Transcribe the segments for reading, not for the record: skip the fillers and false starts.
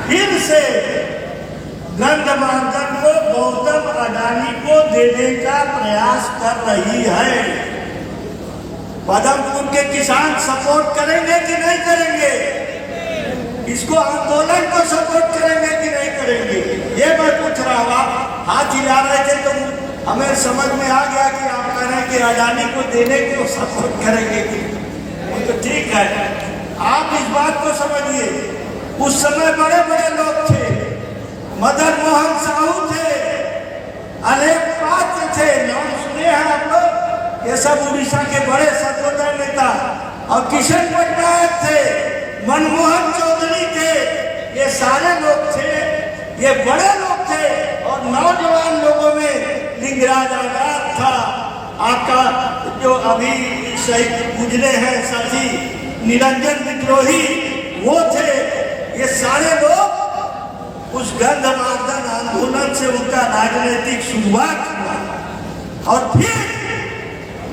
फिर से गंधमार्दन को गौतम अडानी को देने का प्रयास कर रही है। पदमपुर के किसान सपोर्ट करेंगे कि नहीं करेंगे? इसको आंदोलन को सपोर्ट करेंगे कि नहीं करेंगे? ये मैं पूछ रहा हूँ। आप हाथ हिला रहे थे तो हमें समझ में आ गया कि आप कह रहे हैं कि अडानी को देने को सपोर्ट करेंगे कि वो तो ठीक है। आप इस बात को समझिए, उस समय बड़े बड़े लोग थे, मदन मोहन साहू थे, अनेक पात्र थे, नाम सुने हैं आप लोग। ये सब उड़ीसा के बड़े सर्वोदय नेता, और किशन पटनायक थे, मनमोहन चौधरी थे, ये सारे लोग थे, ये बड़े लोग थे। और नौजवान लोगों में लिंगराज आजाद था, आपका जो अभी शहीद गुजरे हैं साथी निरंजन विद्रोही, वो थे। ये सारे लोग उस गंधमार्दन आंदोलन से उनका राजनीतिक शुरुआत हुआ और फिर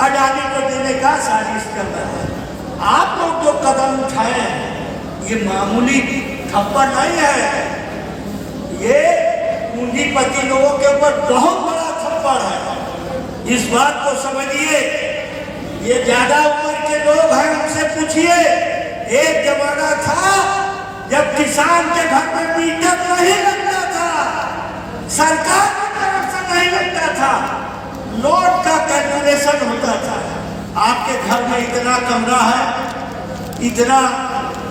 अडानी को देने का साजिश कर रहा है। आप लोग जो कदम उठाए ये मामूली थप्पड़ नहीं है, ये पूंजीपति लोगों के ऊपर बहुत बड़ा थप्पड़ है। इस बात को समझिए। ये ज्यादा उम्र के लोग हैं, उनसे पूछिए। एक जमाना था जब किसान के घर में मीटर नहीं लगता था, सरकार की तरफ से नहीं लगता था, लोड का कैलकुलेशन होता था। आपके घर में इतना कमरा है, इतना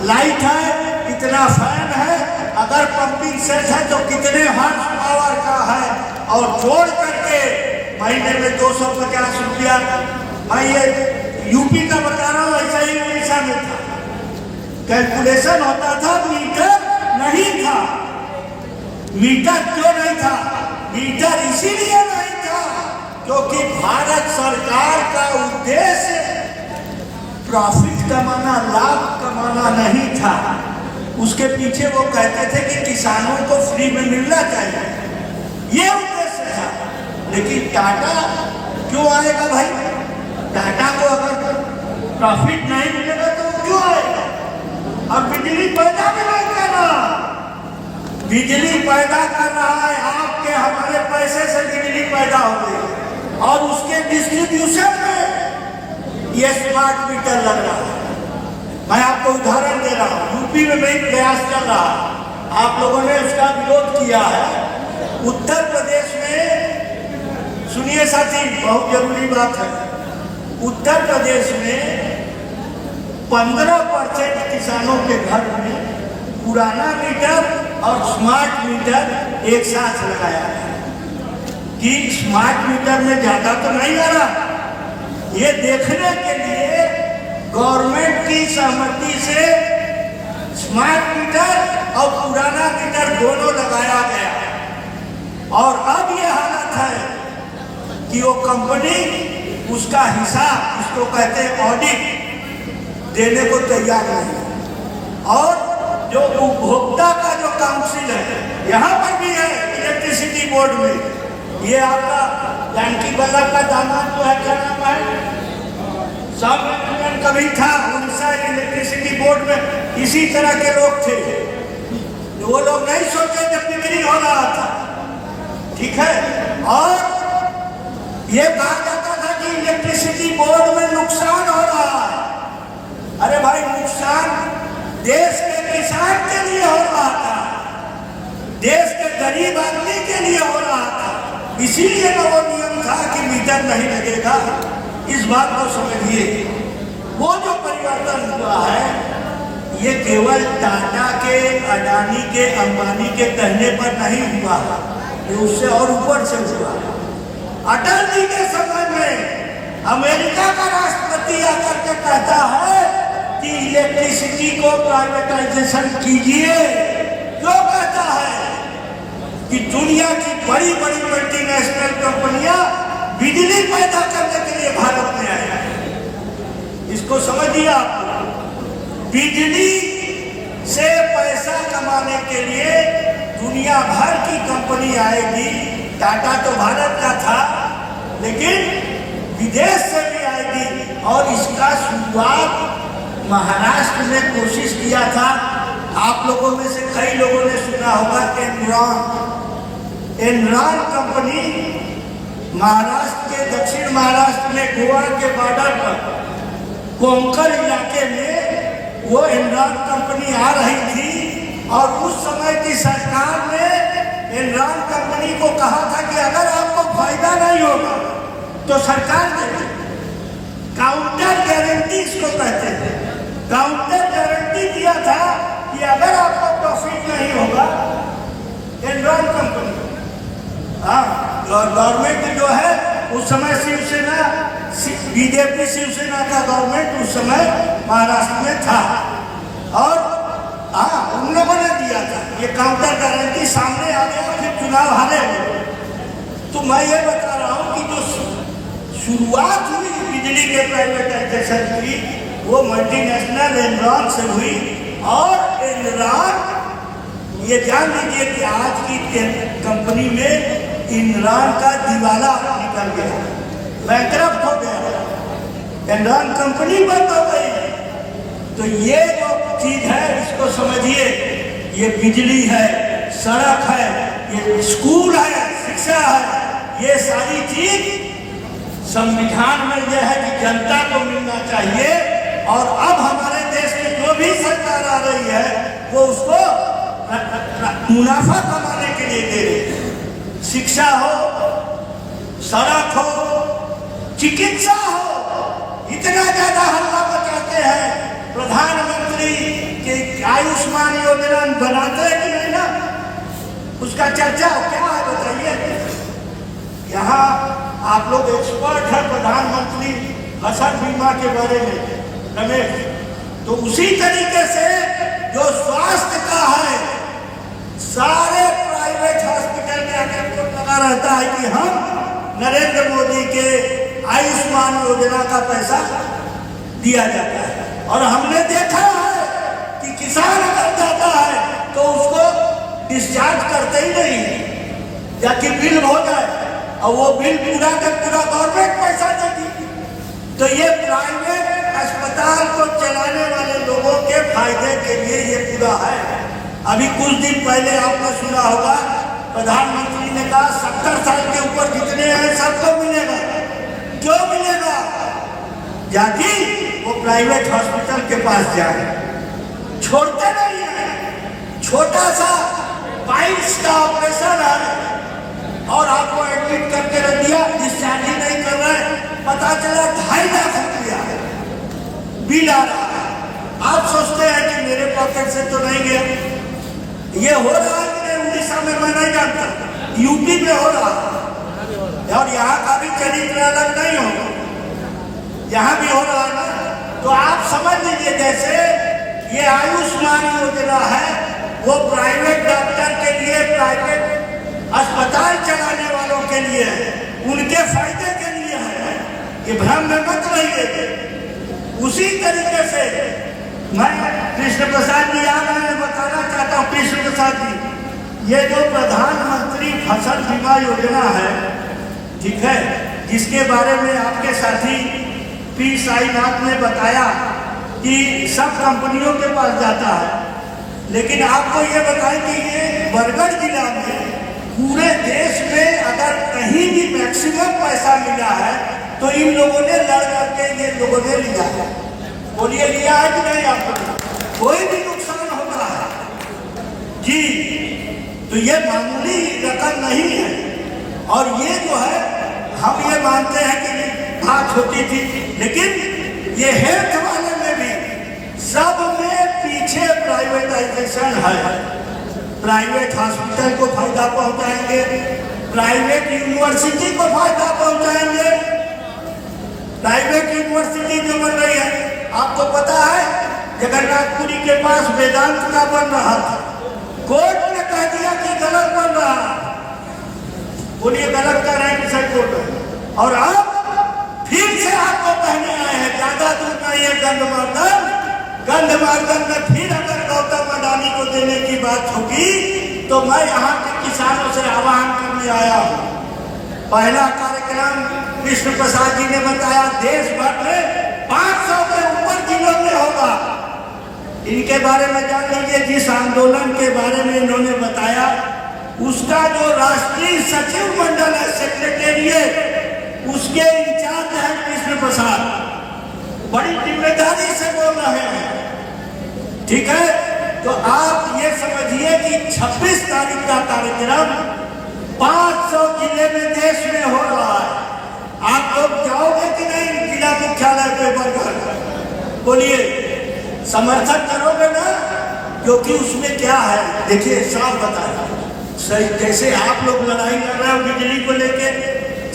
लाइट है, इतना फैन है, अगर पंपिंग सेट है तो कितने हॉर्स पावर का है, और जोड़ करके महीने में 250 रुपया। मैं ये यूपी का बता रहा हूँ, ऐसा ही उड़ीसा में था, कैलकुलेशन होता था। मीटर नहीं था। मीटर क्यों नहीं था? मीटर इसीलिए नहीं था क्योंकि भारत सरकार का उद्देश्य प्रॉफिट कमाना, लाभ कमाना नहीं था। उसके पीछे वो कहते थे कि किसानों को फ्री में मिलना चाहिए, ये उद्देश्य था। लेकिन टाटा क्यों आएगा भाई? टाटा को अगर प्रॉफिट नहीं मिलेगा तो क्यों आएगा? अब बिजली पैदा भी नहीं कर रहा, बिजली पैदा कर रहा है, आपके हमारे पैसे से बिजली पैदा हो गई, और उसके डिस्ट्रीब्यूशन में ये स्मार्ट मीटर लग रहा है। मैं आपको उदाहरण दे रहा हूँ, यूपी में भी प्रयास चल रहा है, आप लोगों ने उसका विरोध किया है। उत्तर प्रदेश में सुनिए साथी, बहुत जरूरी बात है। उत्तर प्रदेश में 15% किसानों के घर में पुराना मीटर और स्मार्ट मीटर एक साथ लगाया है। कि स्मार्ट मीटर में ज्यादा तो नहीं आ रहा, ये देखने के लिए गवर्नमेंट की सहमति से स्मार्ट मीटर और पुराना मीटर दोनों लगाया गया। और अब ये हालत है कि वो कंपनी उसका हिसाब, इसको कहते हैं ऑडिट, देने को तैयार नहीं। और जो उपभोक्ता का जो काउंसिल है, यहाँ पर भी है इलेक्ट्रिसिटी बोर्ड में, ये आपका जानकी वल्लभ का दामाद जो है, क्या नाम है, सब कभी था उड़ीसा इलेक्ट्रिसिटी बोर्ड में, इसी तरह के लोग थे। वो लोग नहीं सोचे जब बिक्री हो रहा था, ठीक है। और ये कहा जाता था कि इलेक्ट्रिसिटी बोर्ड में नुकसान हो रहा है। अरे भाई, नुकसान देश के किसान के लिए हो रहा था, देश के गरीब आदमी के लिए हो रहा था, इसीलिए वो नियम था कि मीटर नहीं लगेगा। इस बात को समझिए। वो जो परिवर्तन हुआ है ये केवल टाटा के, अडानी के, अंबानी के कहने पर नहीं हुआ, ये उससे और ऊपर से हुआ। अटल जी के समय में अमेरिका का राष्ट्रपति आकर के कहता है कि इलेक्ट्रिसिटी को प्राइवेटाइजेशन कीजिए। क्यों कहता है? कि दुनिया की बड़ी बड़ी मल्टीनेशनल कंपनियां बिजली पैदा करने के लिए भारत में आई है। इसको समझिए आप। बिजली से पैसा कमाने के लिए दुनिया भर की कंपनी आएगी। टाटा तो भारत का था, लेकिन विदेश से भी आएगी। और इसका शुरुआत महाराष्ट्र में कोशिश किया था आप लोगों में से कई लोगों ने सुना होगा एनरॉन कंपनी महाराष्ट्र के दक्षिण महाराष्ट्र में गोवा के बॉर्डर पर कोंकण इलाके में वो एनरॉन कंपनी आ रही थी और उस समय की सरकार ने एनरॉन कंपनी को कहा था कि अगर आपको फायदा नहीं होगा तो सरकार ने काउंटर गारंटी इसको कहते थे, काउंटर गारंटी दिया था कि अगर आपको प्रॉफिट नहीं होगा एनरॉन कंपनी, हाँ गवर्नमेंट जो है उस समय शिवसेना बीजेपी शिवसेना का गवर्नमेंट उस समय महाराष्ट्र में था और हाँ उन लोगों ने दिया था ये काउंटर गारंटी, सामने आ गया फिर चुनाव हारे। तो मैं ये बता रहा हूँ कि जो शुरुआत हुई बिजली के प्राइवेटाइजेशन की वो मल्टीनेशनल एनरॉन से हुई और एनरॉन ये जान लीजिए कि आज की कंपनी में एनरॉन का दिवाला निकल गया, बैंकरप्ट हो गया, एनरॉन कंपनी बंद हो गई। तो ये जो चीज है इसको समझिए, ये बिजली है, सड़क है, ये स्कूल है, शिक्षा है, ये सारी चीज संविधान में यह है कि जनता को मिलना चाहिए और अब हमारे देश में जो भी सरकार आ रही है वो उसको मुनाफा कमाने के लिए दे रही है। शिक्षा हो, सड़क हो, चिकित्सा हो, इतना ज्यादा हल्ला मचाते हैं। प्रधानमंत्री के आयुष्मान योजना बनाते हैं कि नहीं ना, उसका चर्चा क्या है बताइए। यहाँ आप लोग एक्सपर्ट हैं प्रधानमंत्री फसल बीमा के बारे में रमेश, तो उसी तरीके से जो स्वास्थ्य का है सारे प्राइवेट हॉस्पिटल में आकर को लगा रहता है कि हम नरेंद्र मोदी के आयुष्मान योजना का पैसा दिया जाता है और हमने देखा है कि किसान अगर जाता है तो उसको डिस्चार्ज करते ही नहीं या कि बिल हो जाए और वो बिल पूरा का पूरा गवर्नमेंट पैसा देती। तो ये प्राइवेट अस्पताल को चलाने वाले लोगों के फायदे के लिए ये पूरा है। अभी कुछ दिन पहले आपने सुना होगा प्रधानमंत्री ने कहा 70 साल के ऊपर जितने हैं सबको मिलेगा। क्यों मिलेगा? जाके वो प्राइवेट हॉस्पिटल के पास जाए, छोड़ते नहीं है। छोटा सा पाइल्स का ऑपरेशन है और आपको एडमिट करके रख दिया, डिस्चार्ज ही नहीं कर रहे, पता चला 2.5 लाख रुपया बिल आ रहा है। आप सोचते हैं कि मेरे पॉकेट से तो नहीं गया, ये हो रहा है कि नहीं उड़ीसा में मैं नहीं जानता, यूपी में हो रहा है और यहाँ का भी चरित्र अलग नहीं होगा, यहाँ भी हो रहा है ना। तो आप समझ लीजिए जैसे ये आयुष्मान योजना है वो प्राइवेट डॉक्टर के लिए, प्राइवेट अस्पताल चलाने वालों के लिए है, उनके फायदे के लिए है, ये भ्रम में मत रहिए। उसी तरीके से मैं कृष्ण प्रसाद जी आप मैं बताना चाहता हूँ, कृष्ण प्रसाद जी ये जो प्रधानमंत्री फसल बीमा योजना है, ठीक है, जिसके बारे में आपके साथी पी साईनाथ ने बताया कि सब कंपनियों के पास जाता है, लेकिन आपको ये बताएं कि ये बरगढ़ जिला में पूरे देश में अगर कहीं भी मैक्सिमम पैसा मिला है तो इन लोगों ने लड़ करके ये लोगों ने लिया है। बोलिए लिया है कि नहीं? आपको कोई भी नुकसान होता है जी, तो ये मामूली रकम नहीं है। और ये जो है हम ये मानते हैं कि बात होती थी, लेकिन ये हेल्थ वाले में भी सब में पीछे प्राइवेटाइजेशन है। प्राइवेट हॉस्पिटल को फायदा पहुंचाएंगे, प्राइवेट यूनिवर्सिटी को फायदा पहुंचाएंगे। प्राइवेट यूनिवर्सिटी जो बन रही है आपको पता है, जगन्नाथपुरी के पास वेदांत का बन रहा था, कोर्ट ने कह दिया कि गलत बन रहा है। बोलिए गलत कर रहे हैं कि सही कोर्ट है? और अब फिर से आपको कहने आए हैं ज्यादा दूर नहीं है गंधमार्दन, गंधमार्दन में फिर अगर गौतम अडानी को देने की बात होगी तो मैं यहाँ के किसानों से आह्वान करने आया हूँ। पहला कार्यक्रम कृष्ण प्रसाद जी ने बताया देश भर में 500 के ऊपर जिलों में होगा, इनके बारे में जान लीजिए। जिस आंदोलन के बारे में इन्होंने बताया, उसका जो राष्ट्रीय सचिव मंडल है, सेक्रेटेरिएट, उसके इंचार्ज है कृष्ण प्रसाद। बड़ी जिम्मेदारी से बोल रहे हैं, ठीक है। तो आप ये समझिए कि 26 तारीख का कार्यक्रम 500 जिले में देश में हो रहा है। आप लोग जाओगे कि नहीं जिला मुख्यालय पे बरगढ़? बोलिए, समर्थन करोगे ना? क्योंकि उसमें क्या है, देखिए साफ बताया। सही, जैसे आप लोग लड़ाई लड़ रहे हो बिजली को लेके,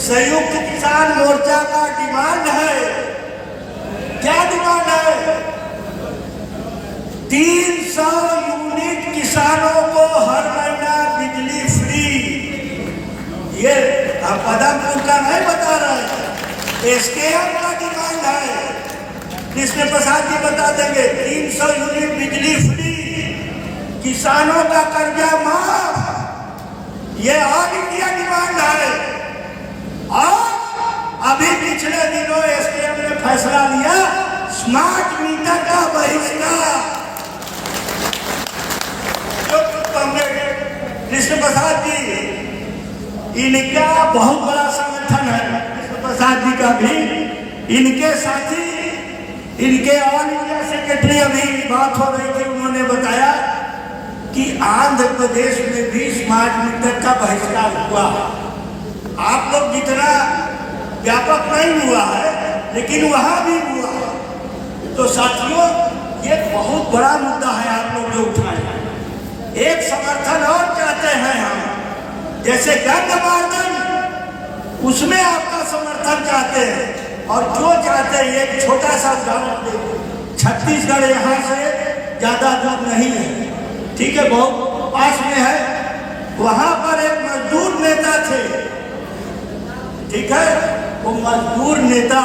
संयुक्त किसान मोर्चा का डिमांड है। क्या डिमांड है? 300 यूनिट किसानों को हर महीना बिजली फ्री। ये पदमपुर का नहीं बता रहे, एसकेएम का डिमांड है। कृष्ण प्रसाद जी बता देंगे। 300 यूनिट बिजली फ्री, किसानों का कर्जा माफ, ये ऑल इंडिया डिमांड है। और अभी पिछले दिनों एसकेएम ने फैसला लिया स्मार्ट मीटर का बहिष्कार। कृष्ण प्रसाद जी, इनका बहुत बड़ा संगठन है, कृष्ण प्रसाद जी का भी। इनके साथी, इनके ऑल इंडिया सेक्रेटरी, अभी बात हो रही थी, उन्होंने बताया कि आंध्र प्रदेश में भी स्मार्ट मीटर का बहिष्कार हुआ। आप लोग जितना व्यापक नहीं हुआ है, लेकिन वहां भी हुआ। तो साथियों, ये बहुत बड़ा मुद्दा है आप लोग जो उठाए हैं। एक समर्थन और चाहते हैं हम, जैसे गंधमार्दन, उसमें आपका समर्थन चाहते हैं। और जो चाहते हैं, एक छोटा सा उदाहरण दे, छत्तीसगढ़ यहाँ से ज्यादा दूर नहीं है, ठीक है, बहुत पास में है। वहां पर एक मजदूर नेता थे, ठीक है। वो मजदूर नेता,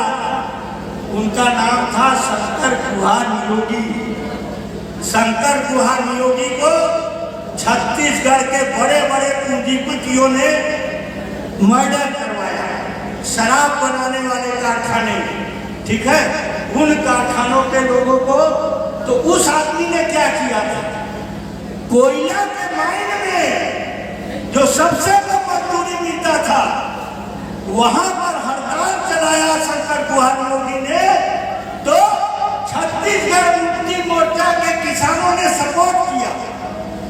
उनका नाम था शंकर गुहा नियोगी। शंकर गुहा नियोगी को छत्तीसगढ़ के बड़े बड़े पूंजीपतियों ने मर्डर करवाया, शराब बनाने वाले कारखाने, ठीक है, उन कारखानों के लोगों को। तो उस आदमी ने क्या किया था, कोयला के माइन में जो सबसे कम मजदूरी मिलता था, वहां पर हड़ताल चलाया शंकर गुहा नियोगी ने। तो छत्तीसगढ़ मुक्ति मोर्चा के किसानों ने सपोर्ट किया,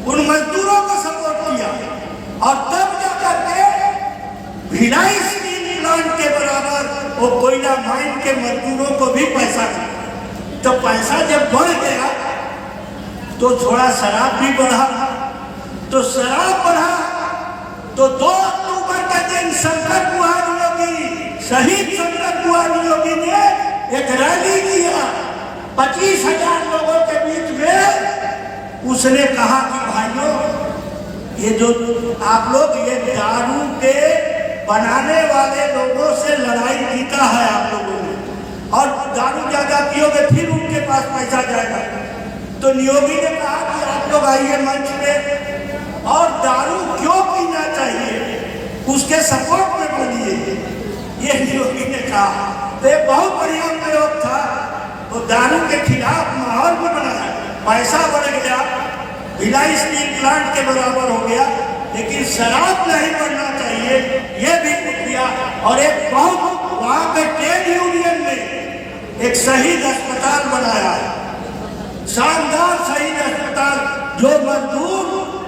उन मजदूरों को सपोर्ट किया। और तब जाकर के भिलाई स्टील प्लांट के बराबर वो कोयला माइन के मजदूरों को भी पैसा दिया। तो पैसा जब बढ़ गया तो थोड़ा शराब भी बढ़ा। तो शराब बढ़ा तो 2 अक्टूबर के दिन शंकर गुहा नियोगी, शहीद शंकर गुहा नियोगी ने एक रैली किया 25,000 लोगों के बीच में। उसने कहा कि भाइयों, ये जो आप लोग ये दारू के बनाने वाले लोगों से लड़ाई जीता है आप लोगों ने, और दारू ज्यादा पियोगे फिर उनके पास पैसा जाएगा। तो नियोगी ने कहा कि आप लोग आइए मंच पे, और दारू क्यों पीना चाहिए उसके सपोर्ट में बोलिए, ये नियोगी ने कहा। तो ये बहुत बढ़िया प्रयोग था। वो दारू के खिलाफ माहौल में बनाया, पैसा बढ़ गया, भिलाई स्टील प्लांट के बराबर हो गया, लेकिन शराब नहीं बढ़ना चाहिए, ये भी किया। और एक बहुत वहां पे ट्रेड यूनियन ने एक शहीद अस्पताल बनाया, शानदार शहीद अस्पताल, जो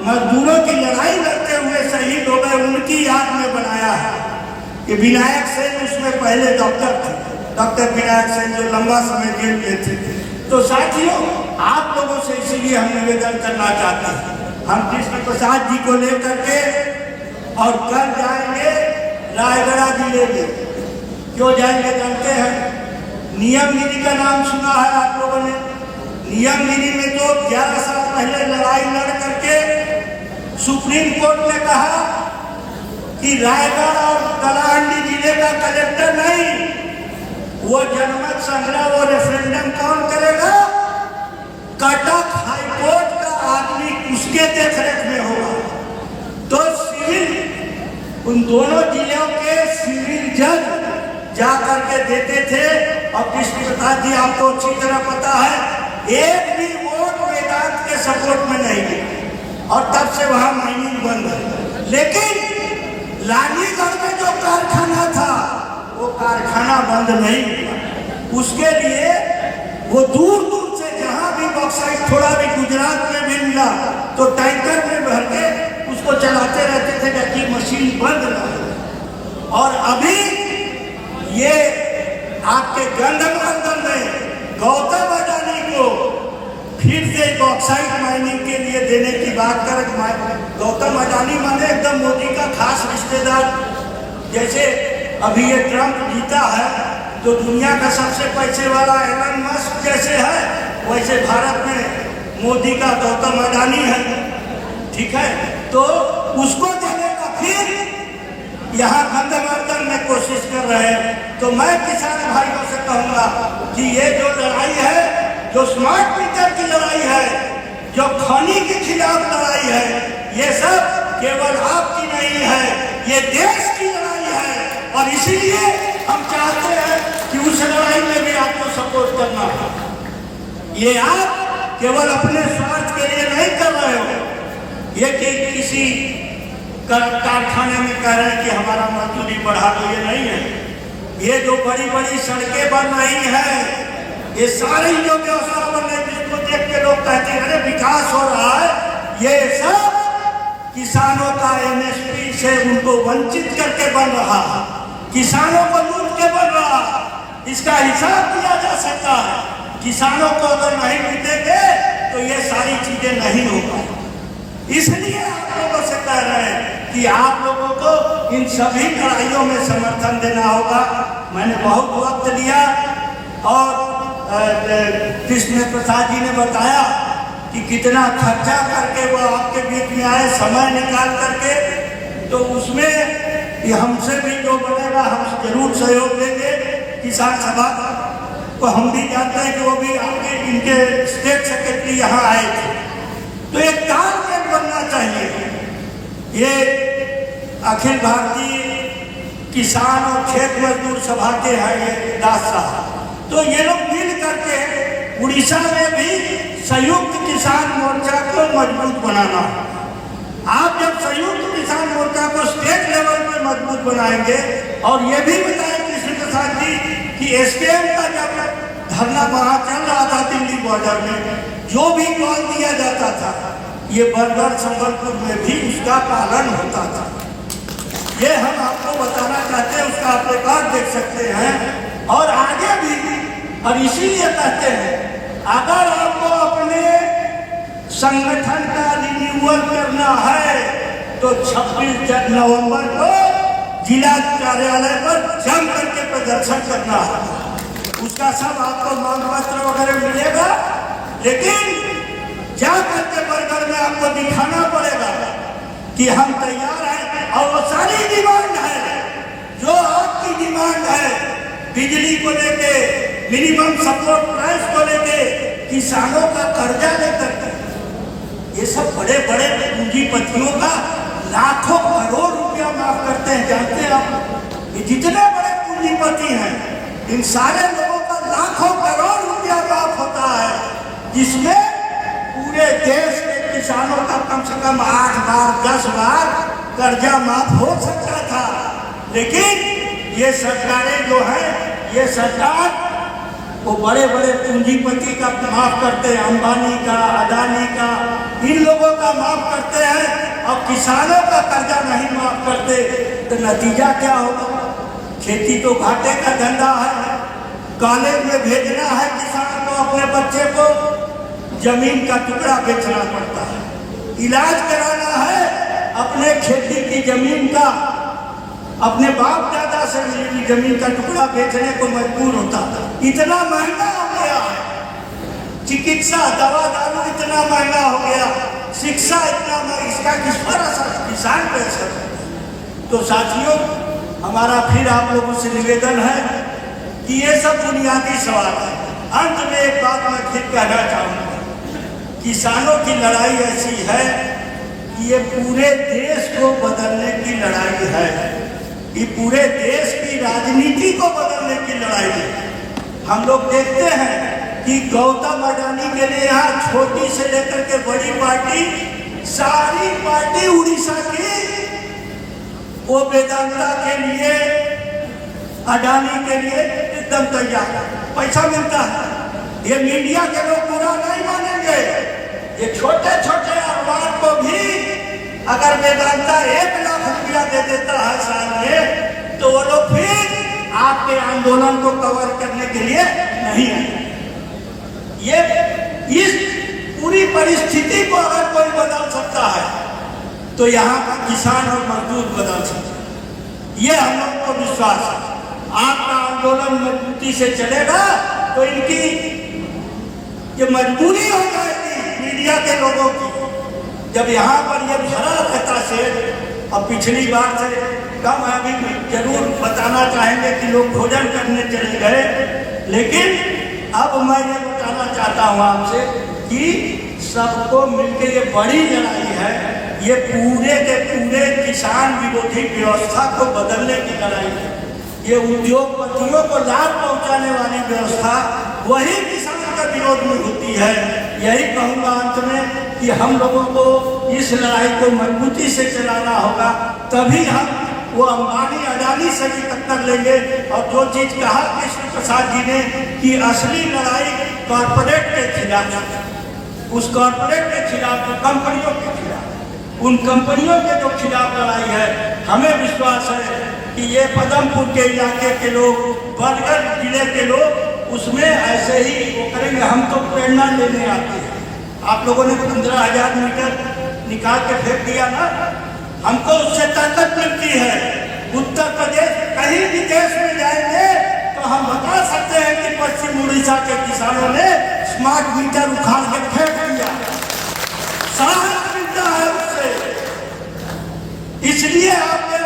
मजदूरों की लड़ाई लड़ते हुए शहीद हो गए, उनकी याद में बनाया है। कि विनायक सेन उसमें पहले डॉक्टर थे, डॉक्टर विनायक सेन, जो लंबा समय जेल में थे। तो साथियों, आप लोगों से इसीलिए हम निवेदन करना चाहते हैं, हम कृष्ण प्रसाद जी को लेकर के और कल जाएंगे रायगढ़ जिले में। क्यों जाएंगे जानते हैं? नियमगिरी का नाम सुना है आप लोगों ने? नियमगिरी में तो 11 साल पहले लड़ाई लड़ करके सुप्रीम कोर्ट ने कहा कि रायगढ़ और कलाहांडी जिले का कलेक्टर नहीं, वो जनमत संग्रह, वो रेफरेंडम कौन करेगा? कटक हाईकोर्ट का आदमी उसके देखरेख में होगा। तो सिविल, उन दोनों जिलों के सिविल जज जा करके देते थे। और कृष्ण प्रसाद जी, आपको अच्छी तरह पता है, एक भी वोट सपोर्ट में नहीं गया और तब से वहां माइनिंग बंद है। लेकिन लालीगढ़ में जो कारखाना था वो कारखाना बंद नहीं हुआ। उसके लिए वो दूर दूर से जहां भी बॉक्साइट थोड़ा भी गुजरात में भी मिला तो टैंकर में भर के उसको चलाते रहते थे ताकि मशीन बंद ना हो। और अभी ये आपके गंधमार्दन में गौतम अडानी को फिर से बॉक्साइट माइनिंग के लिए देने की बात कर। गौतम अडानी माने एकदम मोदी का खास रिश्तेदार। जैसे अभी ये ट्रंप जीता है तो दुनिया का सबसे पैसे वाला एलन मस्क जैसे है, वैसे भारत में मोदी का गौतम अडानी है। ठीक है, तो उसको देने का फिर यहाँ गंधमार्दन में कोशिश कर रहे हैं। तो मैं किसान भाइयों से कहूँगा कि ये जो लड़ाई है, जो स्मार्ट मीटर की लड़ाई है, जो खनी के खिलाफ लड़ाई है, ये सब केवल आपकी नहीं है, ये देश की लड़ाई है। और इसीलिए हम चाहते हैं कि उस लड़ाई में भी आपको सपोर्ट करना है। ये आप केवल अपने स्वार्थ के लिए नहीं कर रहे हो, ये कि किसी कारखाने में कह रहे हैं कि हमारा मजदूरी बढ़ा दो, ये नहीं है। ये जो बड़ी बड़ी सड़कें बन रही हैं, ये सारी जो व्यवस्था बन रही है, जिसको देख के लोग कहते हैं अरे विकास हो रहा है, ये सब किसानों का एमएसपी से उनको वंचित करके बन रहा है, किसानों को लूट के बन रहा है। इसका हिसाब दिया जा सकता है। किसानों को अगर नहीं मिलेंगे तो ये सारी चीजें नहीं हो पाएंगी। इसलिए आप लोगों से कह रहे हैं कि आप लोगों को इन सभी लड़ाइयों में समर्थन देना होगा। मैंने बहुत वक्त लिया और कृष्ण प्रसाद जी ने बताया कि कितना खर्चा करके वो आपके बीच में आए, समय निकाल करके। तो उसमें ये हमसे भी जो बनेगा हम जरूर सहयोग देंगे। किसान सभा को हम भी जानते हैं कि वो भी आपके इनके स्टेट सेक्रेटरी यहाँ आए थे। तो एक तालमेल बनना चाहिए। ये अखिल भारतीय किसान और खेत मजदूर सभा के हैं ये दास साहब, तो ये लोग मिल करके उड़ीसा में भी संयुक्त किसान मोर्चा को मजबूत बनाना। आप जब संयुक्त किसान मोर्चा को स्टेट लेवल पे मजबूत बनाएंगे, और ये भी बताएं कृष्ण प्रसाद जी कि एसकेएम का जब धरना वहां चल रहा था दिल्ली बॉर्डर में, जो भी कॉल दिया जाता था ये बरगढ़ संबलपुर में भी उसका पालन होता था। ये हम आपको बताना चाहते हैं, उसका आप रिकॉर्ड देख सकते हैं। और आगे भी, और इसीलिए कहते हैं अगर आपको अपने संगठन का रिन्यूअल करना है तो 26 नवंबर को जिला कार्यालय पर जम करके प्रदर्शन करना है। उसका सब आपको मांग पत्र वगैरह मिलेगा, लेकिन जा करके बरगढ़ में आपको दिखाना पड़ेगा कि हम तैयार हैं। और वो सारी डिमांड है जो आपकी डिमांड है, बिजली को लेके, मिनिमम सपोर्ट प्राइस को लेके, किसानों का कर्जा लेकर के, ये सब बड़े बड़े पूंजीपतियों का लाखों करोड़ रुपया माफ करते हैं। जानते हैं आप, ये जितने बड़े पूंजीपति हैं इन सारे लोगों का लाखों करोड़ रुपया माफ होता है, जिसमें पूरे देश के किसानों का कम से कम 8 बार 10 बार कर्जा माफ हो सकता था। लेकिन ये सरकारें जो हैं, ये सरकार वो बड़े बड़े पूंजीपति का माफ करते हैं, अंबानी का, अडानी का, इन लोगों का माफ करते हैं और किसानों का कर्जा नहीं माफ करते। तो नतीजा क्या होगा? खेती तो घाटे का धंधा है। कॉलेज में भेजना है किसान को, अपने बच्चे को जमीन का टुकड़ा बेचना पड़ता है। इलाज कराना है अपने खेती की जमीन का, अपने बाप दादा से मिली जमीन का टुकड़ा बेचने को मजबूर होता था। इतना महंगा हो गया है चिकित्सा, दवा दारू इतना महंगा हो गया, शिक्षा इतना महंगा, इसका किस पर असर किसान पे असर है। तो साथियों, हमारा फिर आप लोगों से निवेदन है कि ये सब बुनियादी सवाल है। अंत में एक बात मैं फिर कहना चाहूँगा, किसानों की लड़ाई ऐसी है कि ये पूरे देश को बदलने की लड़ाई है, ये पूरे देश की राजनीति को बदलने की लड़ाई है। हम लोग देखते हैं कि गौतम अडानी के लिए यहाँ छोटी से लेकर के बड़ी पार्टी, सारी पार्टी उड़ीसा की वो वेदांता के लिए, अडानी के लिए एकदम तैयार, पैसा मिलता है। ये मीडिया के लोग बुरा नहीं मानेंगे। ये छोटे छोटे अखबार को भी अगर वेदांता 1 लाख रुपया दे देता है साल में, तो वो लोग फिर आपके आंदोलन को कवर करने के लिए नहीं आए। ये इस पूरी परिस्थिति को अगर कोई बदल सकता है तो यहाँ का किसान और मजदूर बदल सकता है। ये हम लोग को विश्वास है। आपका आंदोलन मजबूती से चलेगा तो इनकी ये मजबूरी हो जाएगी मीडिया के लोगों की। जब यहाँ पर ये भरा रहता से, अब पिछली बार से कम है, अभी जरूर बताना चाहेंगे कि लोग भोजन करने चले गए, लेकिन अब मैं ये बताना चाहता हूँ आपसे कि सबको मिलकर ये बड़ी लड़ाई है। ये पूरे के पूरे किसान विरोधी व्यवस्था को बदलने की लड़ाई है। ये उद्योगपतियों को लाभ पहुंचाने वाली व्यवस्था वही किसान के विरोध में होती है। यही कहूँगा अंत में कि हम लोगों को इस लड़ाई को मजबूती से चलाना होगा, तभी हम वो अंबानी अडानी से भी टक्कर लेंगे। और जो चीज कहा कृष्ण प्रसाद जी ने कि असली लड़ाई कॉर्पोरेट के खिलाफ, उस कॉर्पोरेट के खिलाफ, कंपनियों के खिलाफ, उन कंपनियों के जो खिलाफ लड़ाई है, हमें विश्वास है कि ये पदमपुर के इलाके के लोग, बरगढ़ जिले के लोग उसमें ऐसे ही वो करेंगे। हम तो प्रेरणा लेने आते हैं। आप लोगों ने 15,000 मीटर निकाल के फेंक दिया ना, हमको उससे ताकत मिलती है। उत्तर प्रदेश कहीं भी देश में जाएंगे तो हम बता सकते हैं कि पश्चिम उड़ीसा के किसानों ने स्मार्ट मीटर उखाड़ के फेंक दिया। साहस मिलता है उससे। इसलिए आपने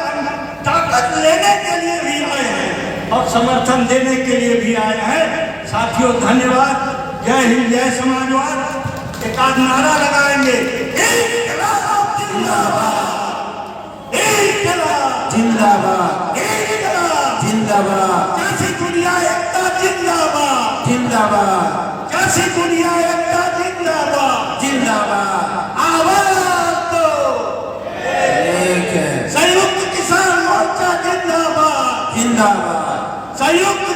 ताकत लेने के लिए भी आए हैं और समर्थन देने के लिए भी आए हैं। साथियों धन्यवाद। जय हिंद, जय समाजवाद। एक आध नारा लगाएंगे, जिंदाबाद, जिंदाबाद, कैसी दुनिया एकता जिंदाबाद, जिंदाबाद, कैसी दुनिया एकता जिंदाबाद, जिंदाबाद। आवाज दो, एक है, संयुक्त किसान मोर्चा जिंदाबाद, जिंदाबाद, संयुक्त